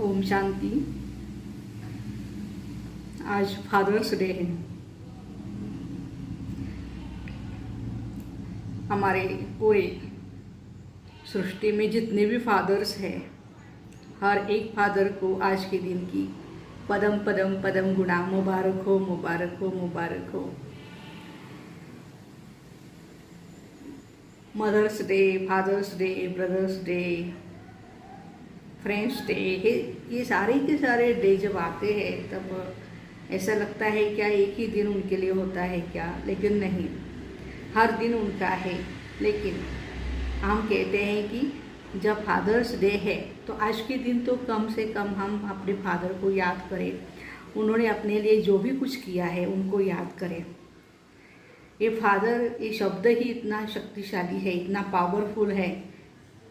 ओम शांति। आज fathers day है। हमारे पूरे सृष्टि में जितने भी फादर्स हैं, हर एक फादर को आज के दिन की पदम पदम पदम गुणा मुबारक हो, मुबारक हो, मुबारक हो। Mother's day, father's day, brother's day, friends day, ये सारे के सारे डे जब आते हैं तब ऐसा लगता है क्या एक ही दिन उनके लिए होता है क्या? लेकिन नहीं, हर दिन उनका है। लेकिन हम कहते हैं कि जब फादर्स डे है तो आज के दिन तो कम से कम हम अपने फादर को याद करें। उन्होंने अपने लिए जो भी कुछ किया है उनको याद करें। ये फादर, ये शब्द ही इतना शक्तिशाली है, इतना पावरफुल है।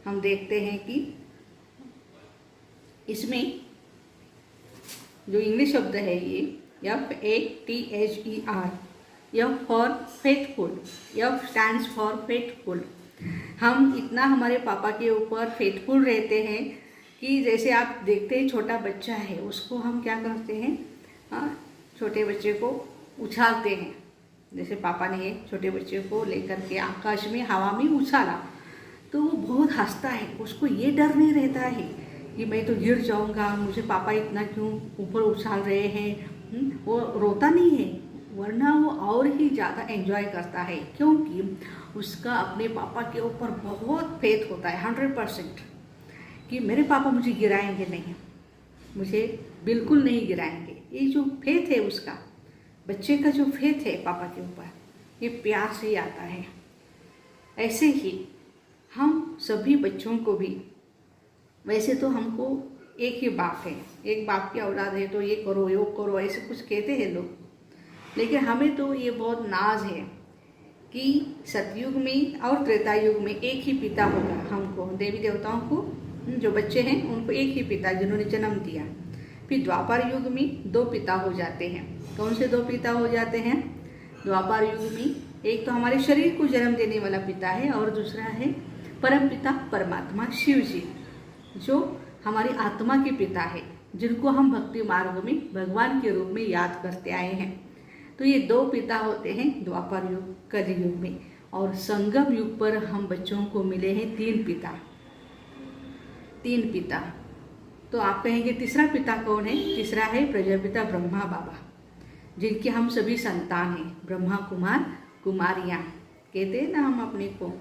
हम देखते हैं कि इसमें जो इंग्लिश शब्द है ये FATHER, F for faithful, F stands for faithful. हम इतना हमारे पापा के ऊपर फेथफुल रहते हैं कि जैसे आप देखते हैं छोटा बच्चा है, उसको हम क्या करते हैं, छोटे बच्चे को उछालते हैं। जैसे पापा ने छोटे बच्चे को लेकर के आकाश में हवा में उछाला तो वो बहुत हंसता है। उसको ये डर नहीं रहता है कि मैं तो गिर जाऊंगा, मुझे पापा इतना क्यों ऊपर उछाल रहे हैं। वो रोता नहीं है, वरना वो और ही ज़्यादा एंजॉय करता है, क्योंकि उसका अपने पापा के ऊपर बहुत फेथ होता है, 100%, कि मेरे पापा मुझे गिराएंगे नहीं, मुझे बिल्कुल नहीं गिराएंगे। ये जो फेथ है उसका, बच्चे का जो फेथ है पापा के ऊपर, ये प्यार से ही आता है। ऐसे ही हम सभी बच्चों को भी, वैसे तो हमको एक ही बाप है, एक बाप की औलाद है तो ये करो, ये करो, ऐसे कुछ कहते हैं लोग। लेकिन हमें तो ये बहुत नाज है कि सतयुग में और त्रेता युग में एक ही पिता होगा। हमको देवी देवताओं को, जो बच्चे हैं उनको एक ही पिता जिन्होंने जन्म दिया। फिर द्वापर युग में 2 पिता हो जाते हैं। कौन से 2 पिता हो जाते हैं? द्वापर युग में एक तो हमारे शरीर को जन्म देने वाला पिता है और दूसरा है परम पिता परमात्मा शिव जी, जो हमारी आत्मा के पिता है, जिनको हम भक्ति मार्ग में भगवान के रूप में याद करते आए हैं। तो ये 2 पिता होते हैं द्वापर युग, कलयुग में। और संगम युग पर हम बच्चों को मिले हैं 3 पिता। 3 पिता। तो आप कहेंगे तीसरा पिता कौन है? तीसरा है प्रजापिता ब्रह्मा बाबा, जिनके हम सभी संतान हैं। ब्रह्मा कुमार कुमारियाँ कहते हैं ना हम अपने को।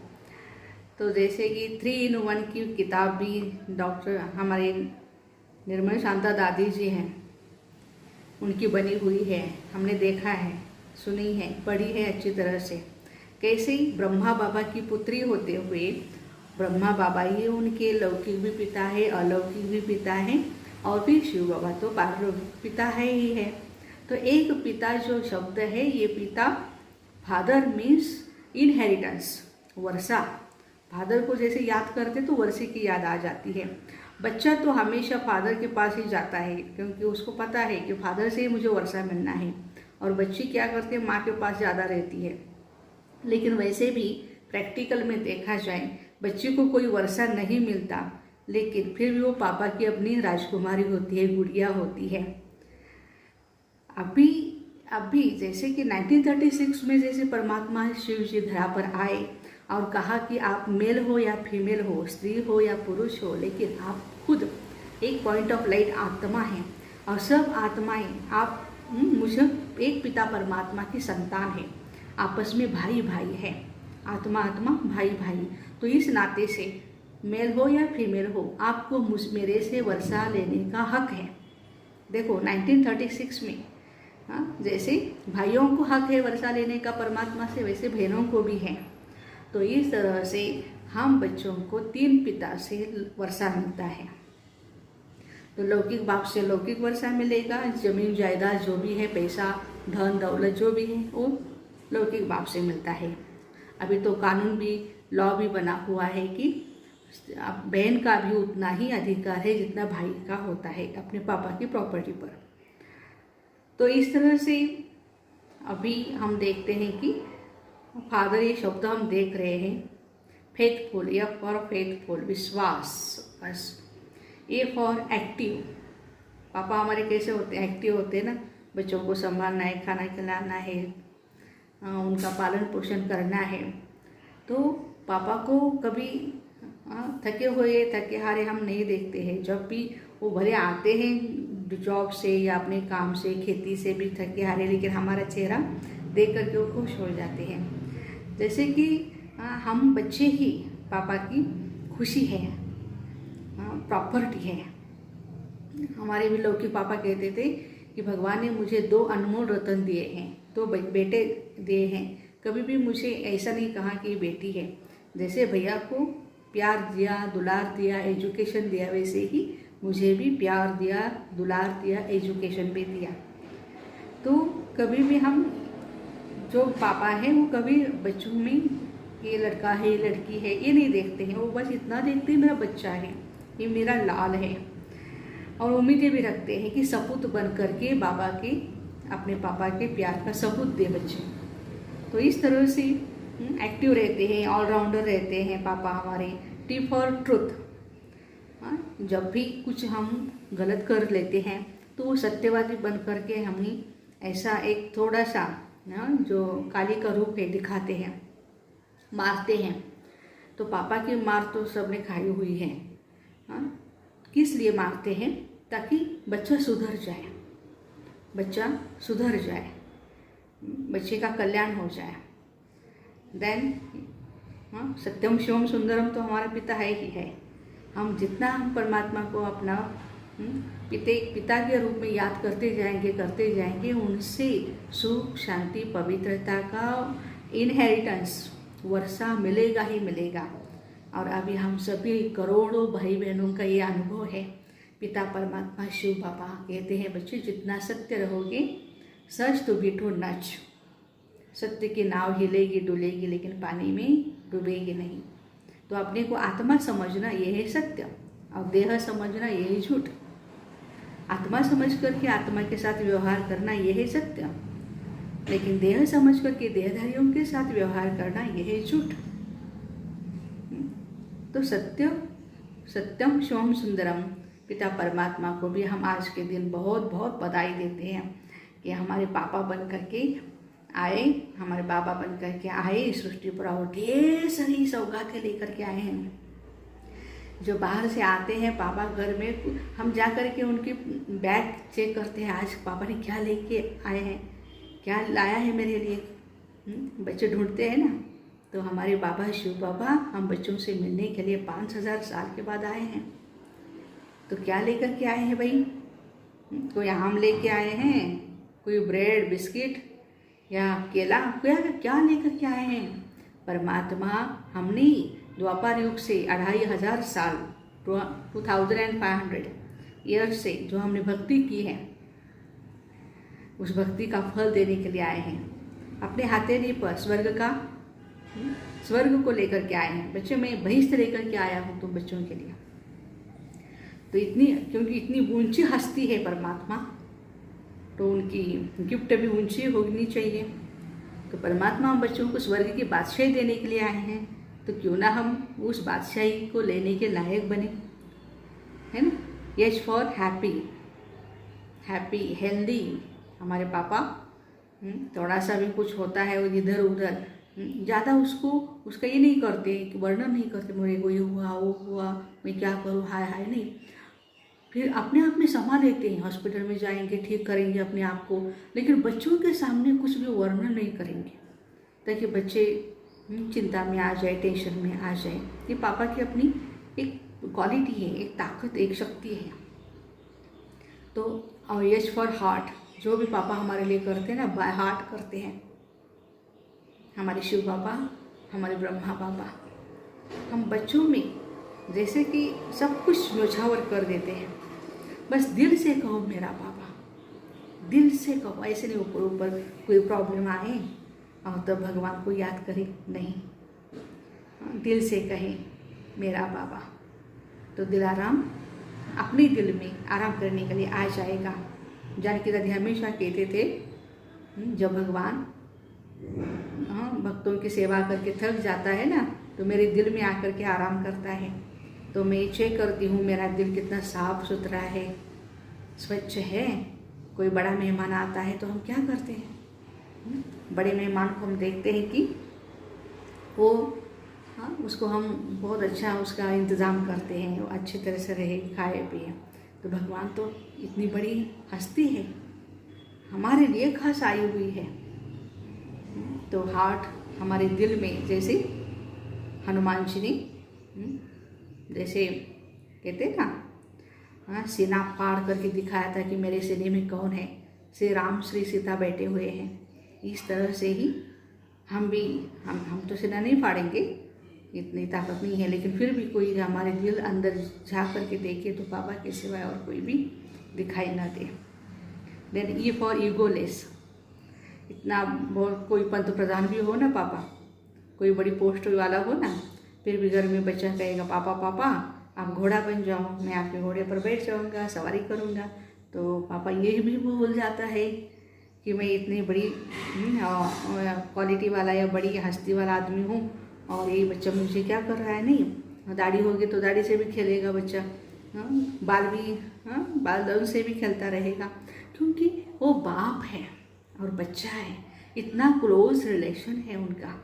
तो जैसे कि 3 in 1 की किताब भी डॉक्टर हमारे निर्मल शांता दादी जी हैं, उनकी बनी हुई है। हमने देखा है, सुनी है, पढ़ी है अच्छी तरह से। कैसे ब्रह्मा बाबा की पुत्री होते हुए ब्रह्मा बाबा ही उनके लौकिक भी पिता है, अलौकिक भी पिता है, और फिर शिव बाबा तो पारलौकिक पिता है ही है। तो एक पिता जो शब्द है, ये पिता, फादर मीन्स इनहेरिटेंस, वर्षा। फादर को जैसे याद करते तो वर्षे की याद आ जाती है। बच्चा तो हमेशा फादर के पास ही जाता है, क्योंकि उसको पता है कि फादर से ही मुझे वर्षा मिलना है। और बच्ची क्या करती है, माँ के पास ज़्यादा रहती है। लेकिन वैसे भी प्रैक्टिकल में देखा जाए, बच्ची को कोई वर्षा नहीं मिलता, लेकिन फिर भी वो पापा की अपनी राजकुमारी होती है, गुड़िया होती है। अभी जैसे कि 1936 में जैसे परमात्मा शिव जी धरा पर आए और कहा कि आप मेल हो या फीमेल हो, स्त्री हो या पुरुष हो, लेकिन आप खुद एक पॉइंट ऑफ लाइट आत्मा हैं, और सब आत्माएं आप मुझे एक पिता परमात्मा की संतान है, आपस में भाई भाई है, आत्मा आत्मा भाई भाई। तो इस नाते से मेल हो या फीमेल हो, आपको मेरे से वर्षा लेने का हक है। देखो 1936 में जैसे भाइयों को हक है वर्षा लेने का परमात्मा से, वैसे बहनों को भी है। तो इस तरह से हम बच्चों को 3 पिता से वर्षा मिलता है। तो लौकिक बाप से लौकिक वर्षा मिलेगा, जमीन जायदाद जो भी है, पैसा धन दौलत जो भी है, वो लौकिक बाप से मिलता है। अभी तो कानून भी, लॉ भी बना हुआ है कि बहन का भी उतना ही अधिकार है जितना भाई का होता है अपने पापा की प्रॉपर्टी पर। तो इस तरह से अभी हम देखते हैं कि फादर, ये शब्द हम देख रहे हैं, फेथफुल, या फॉर फेथफुल, विश्वास, बस। ए फॉर एक्टिव, पापा हमारे कैसे होते हैं, एक्टिव होते हैं ना, बच्चों को संभालना है, खाना खिलाना है, उनका पालन पोषण करना है। तो पापा को कभी थके हुए थके हारे हम नहीं देखते हैं। जब भी वो भले आते हैं जॉब से या अपने काम से, खेती से भी थके हारे, लेकिन हमारा चेहरा देख करके वो खुश हो जाते हैं। जैसे कि हम बच्चे ही पापा की खुशी है, प्रॉपर्टी है। हमारे भी लौकिक पापा कहते थे कि भगवान ने मुझे 2 अनमोल रत्न दिए हैं, 2 बेटे दिए हैं। कभी भी मुझे ऐसा नहीं कहा कि बेटी है। जैसे भैया को प्यार दिया, दुलार दिया, एजुकेशन दिया, वैसे ही मुझे भी प्यार दिया, दुलार दिया, एजुकेशन भी दिया। तो कभी भी हम जो पापा हैं वो कभी बच्चों में ये लड़का है, ये लड़की है, ये नहीं देखते हैं। वो बस इतना देखते हैं मेरा बच्चा है, ये मेरा लाल है। और उम्मीदें भी रखते हैं कि सपूत बन करके बाबा के, अपने पापा के प्यार का सबूत दे बच्चे। तो इस तरह से एक्टिव रहते हैं, ऑलराउंडर रहते हैं पापा हमारे। T for truth. जब भी कुछ हम गलत कर लेते हैं तो वो सत्यवादी बन करके हमें ऐसा एक थोड़ा सा जो काली का रूप है दिखाते हैं, मारते हैं। तो पापा की मार तो सबने खाई हुई है। किस लिए मारते हैं? ताकि बच्चा सुधर जाए, बच्चा सुधर जाए, बच्चे का कल्याण हो जाए। देन सत्यम शिवम सुंदरम तो हमारा पिता है ही है। हम जितना हम परमात्मा को अपना पिता के रूप में याद करते जाएंगे, उनसे सुख, शांति, पवित्रता का इनहेरिटेंस, वर्षा मिलेगा ही मिलेगा। और अभी हम सभी करोड़ों भाई बहनों का ये अनुभव है। पिता परमात्मा शिव बाबा कहते हैं, बच्चे जितना सत्य रहोगे, सच तो बिठो नच, सत्य की नाव हिलेगी डुलेगी लेकिन पानी में डूबेगी नहीं। तो अपने को आत्मा समझना ये है सत्य, और देह समझना ये है झूठ। आत्मा समझ करके आत्मा के साथ व्यवहार करना ये है सत्य, लेकिन देह समझ करके देहधारियों के साथ व्यवहार करना ये है झूठ। तो सत्यम शिवम सुंदरम, पिता परमात्मा को भी हम आज के दिन बहुत बहुत बधाई देते हैं कि हमारे पापा बन करके आए, हमारे बाबा बन करके आए इस सृष्टि पर, और ढेर सारी सौगातें लेकर के आए हैं। जो बाहर से आते हैं पापा घर में, हम जा कर के उनकी बैग चेक करते हैं, आज पापा ने क्या लेके आए हैं, क्या लाया है मेरे लिए। बच्चे ढूंढते हैं ना। तो हमारे बाबा शिव बाबा हम बच्चों से मिलने के लिए 5000 साल के बाद आए हैं। तो क्या लेकर के आए हैं भाई? कोई आम लेके आए हैं, कोई ब्रेड बिस्किट या केला, क्या लेकर के आए हैं? परमात्मा हमने द्वापर युग से 2500 साल 2500 ईयर्स से जो हमने भक्ति की है, उस भक्ति का फल देने के लिए आए हैं। अपने हथेली पर स्वर्ग को लेकर के आए हैं। बच्चे मैं बहिष्ठ लेकर के आया हूँ तुम बच्चों के लिए। तो क्योंकि इतनी ऊंची हस्ती है परमात्मा, तो उनकी गिफ्ट भी ऊंची होनी चाहिए। तो परमात्मा हम बच्चों को स्वर्ग की बादशाही देने के लिए आए हैं, तो क्यों ना हम उस बादशाही को लेने के लायक बने, है ना। यश फॉर हैप्पी हेल्दी। हमारे पापा थोड़ा सा भी कुछ होता है वो इधर उधर ज़्यादा उसका ये नहीं करते कि वर्णन नहीं करते, मेरे को ये हुआ वो हुआ, मैं क्या करूँ, हाय हाय नहीं। फिर अपने आप में संभाल लेते हैं, हॉस्पिटल में जाएंगे, ठीक करेंगे अपने आप को, लेकिन बच्चों के सामने कुछ भी वर्णन नहीं करेंगे ताकि बच्चे चिंता में आ जाए, टेंशन में आ जाए। ये पापा की अपनी एक क्वालिटी है, एक ताकत, एक शक्ति है। तो यश फॉर हार्ट, जो भी पापा हमारे लिए करते हैं ना, बाय हार्ट करते हैं। हमारे शिव बाबा, हमारे ब्रह्मा बाबा हम बच्चों में जैसे कि सब कुछ न्योछावर कर देते हैं। बस दिल से कहो मेरा बाबा, दिल से कहो, ऐसे नहीं ऊपर ऊपर कोई प्रॉब्लम आए और तब भगवान को याद करें, नहीं, दिल से कहें मेरा बाबा, तो दिल आराम, अपने दिल में आराम करने के लिए आ जाएगा। जानकी दादी हमेशा कहते थे, जब भगवान भक्तों की सेवा करके थक जाता है ना, तो मेरे दिल में आकर के आराम करता है। तो मैं चेक करती हूँ मेरा दिल कितना साफ सुथरा है, स्वच्छ है। कोई बड़ा मेहमान आता है तो हम क्या करते हैं, बड़े मेहमान को हम देखते हैं कि वो उसको हम बहुत अच्छा उसका इंतज़ाम करते हैं, वो अच्छी तरह से रहे, खाए पिए। तो भगवान तो इतनी बड़ी हस्ती है, हमारे लिए खास आई हुई है। तो हार्ट हमारे दिल में, जैसे हनुमान जी ने जैसे कहते हैं ना, सीना फाड़ करके दिखाया था कि मेरे सीने में कौन है, श्री राम श्री सीता बैठे हुए हैं। इस तरह से ही हम भी, हम तो सीना नहीं फाड़ेंगे, इतनी ताकत नहीं है, लेकिन फिर भी कोई हमारे दिल अंदर झाँक करके देखे तो बाबा के सिवाय और कोई भी दिखाई ना दे। देन ई फॉर ईगोलेस, इतना बहुत कोई पंत प्रधान भी हो ना पापा, कोई बड़ी पोस्ट वाला हो ना, फिर भी घर में बच्चा कहेगा पापा पापा आप घोड़ा बन जाओ, मैं आपके घोड़े पर बैठ जाऊंगा, सवारी करूंगा। तो पापा ये भी भूल जाता है कि मैं इतनी बड़ी क्वालिटी वाला या बड़ी हस्ती वाला आदमी हूँ और ये बच्चा मुझे क्या कर रहा है। नहीं, दाढ़ी होगी तो दाढ़ी से भी खेलेगा बच्चा, बाल भी बाल से भी खेलता रहेगा, क्योंकि वो बाप है और बच्चा है, इतना क्लोज रिलेशन है उनका।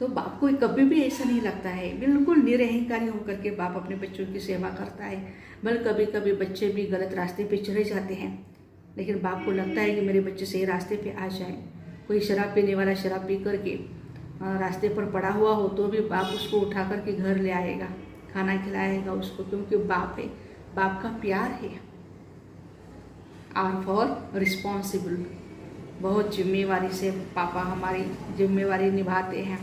तो बाप को कभी भी ऐसा नहीं लगता है, बिल्कुल निरहंकारी होकर के बाप अपने बच्चों की सेवा करता है। बल्कि कभी कभी बच्चे भी गलत रास्ते पे चले जाते हैं, लेकिन बाप को लगता है कि मेरे बच्चे सही रास्ते पे आ जाए। कोई शराब पीने वाला शराब पी करके रास्ते पर पड़ा हुआ हो तो भी बाप उसको उठा करके घर ले आएगा, खाना खिलाएगा उसको, क्योंकि बाप है, बाप का प्यार है। आर फॉर रिस्पॉन्सिबल, बहुत जिम्मेवारी से पापा हमारी जिम्मेवारी निभाते हैं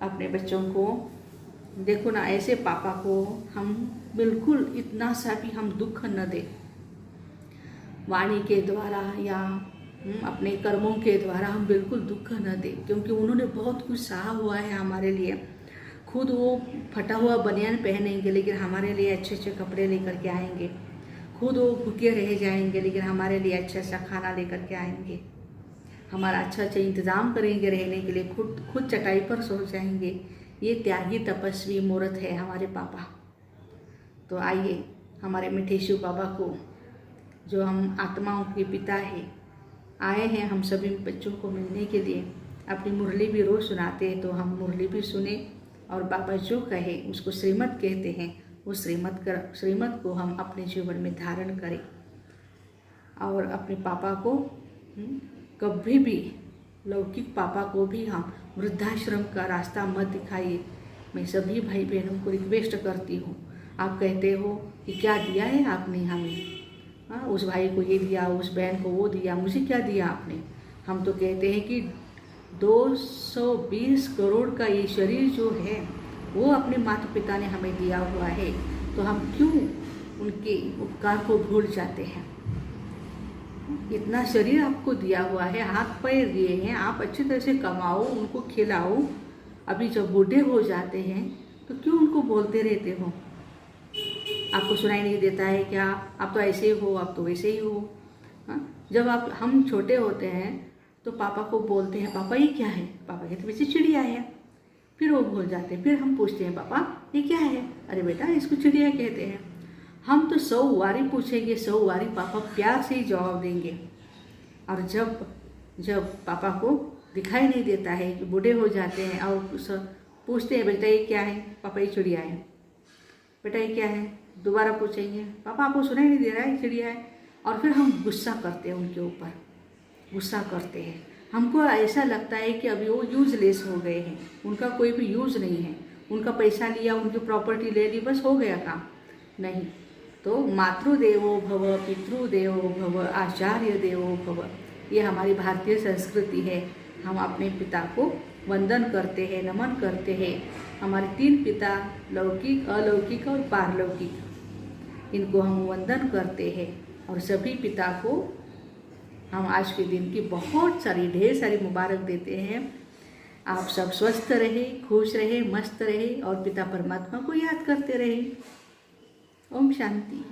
अपने बच्चों को। देखो ना, ऐसे पापा को हम बिल्कुल इतना सा भी हम दुख न दें, वाणी के द्वारा या अपने कर्मों के द्वारा हम बिल्कुल दुख न दें, क्योंकि उन्होंने बहुत कुछ सहा हुआ है हमारे लिए। खुद वो फटा हुआ बनियान पहनेंगे लेकिन हमारे लिए अच्छे अच्छे कपड़े लेकर के आएंगे, खुद वो भूखे रह जाएंगे लेकिन हमारे लिए अच्छा अच्छा खाना लेकर के आएंगे, हमारा अच्छा अच्छा इंतज़ाम करेंगे रहने के लिए, खुद चटाई पर सो जाएंगे। ये त्यागी तपस्वी मूर्त है हमारे पापा। तो आइए हमारे मीठे शिव बाबा को, जो हम आत्माओं के पिता है, आए हैं हम सभी बच्चों को मिलने के लिए। अपनी मुरली भी रोज़ सुनाते हैं, तो हम मुरली भी सुने और बाबा जो कहे उसको श्रीमत कहते हैं, उस श्रीमत को हम अपने जीवन में धारण करें। और अपने पापा को कभी भी, लौकिक पापा को भी हम वृद्धाश्रम का रास्ता मत दिखाइए। मैं सभी भाई बहनों को रिक्वेस्ट करती हूँ। आप कहते हो कि क्या दिया है आपने हमें, उस भाई को ये दिया, उस बहन को वो दिया, मुझे क्या दिया आपने। हम तो कहते हैं कि 220 करोड़ का ये शरीर जो है वो अपने माता पिता ने हमें दिया हुआ है, तो हम क्यों उनके उपकार को भूल जाते हैं। इतना शरीर आपको दिया हुआ है, हाथ पैर दिए हैं, आप अच्छी तरह से कमाओ, उनको खिलाओ। अभी जब बूढ़े हो जाते हैं तो क्यों उनको बोलते रहते हो। आपको सुनाई नहीं देता है क्या, आप तो ऐसे हो, आप तो वैसे ही हो। जब हम छोटे होते हैं तो पापा को बोलते हैं पापा ये क्या है, पापा कहते वैसे चिड़िया है, फिर वो भूल जाते हैं। फिर हम पूछते हैं पापा ये क्या है, अरे बेटा इसको चिड़िया कहते हैं। हम तो 100 बारी पूछेंगे, 100 बारी पापा प्यार से ही जवाब देंगे। और जब पापा को दिखाई नहीं देता है कि बूढ़े हो जाते हैं और पूछते हैं बेटा ये क्या है, पापा ये चिड़िया है, बेटा ये क्या है, दोबारा पूछेंगे पापा आपको सुनाई नहीं दे रहा है ये चिड़िया है। और फिर हम गुस्सा करते हैं, उनके ऊपर गुस्सा करते हैं। हमको ऐसा लगता है कि अभी वो यूजलेस हो गए हैं, उनका कोई भी यूज़ नहीं है, उनका पैसा लिया, उनकी प्रॉपर्टी ले ली, बस हो गया काम। नहीं, तो मातृदेवो भव, पितृदेवो भव, आचार्य देवो भव, ये हमारी भारतीय संस्कृति है। हम अपने पिता को वंदन करते हैं, नमन करते हैं। हमारे 3 पिता, लौकिक, अलौकिक और पारलौकिक, इनको हम वंदन करते हैं। और सभी पिता को हम आज के दिन की बहुत सारी, ढेर सारी मुबारक देते हैं। आप सब स्वस्थ रहे, खुश रहे, मस्त रहे और पिता परमात्मा को याद करते रहे। ओम शांति।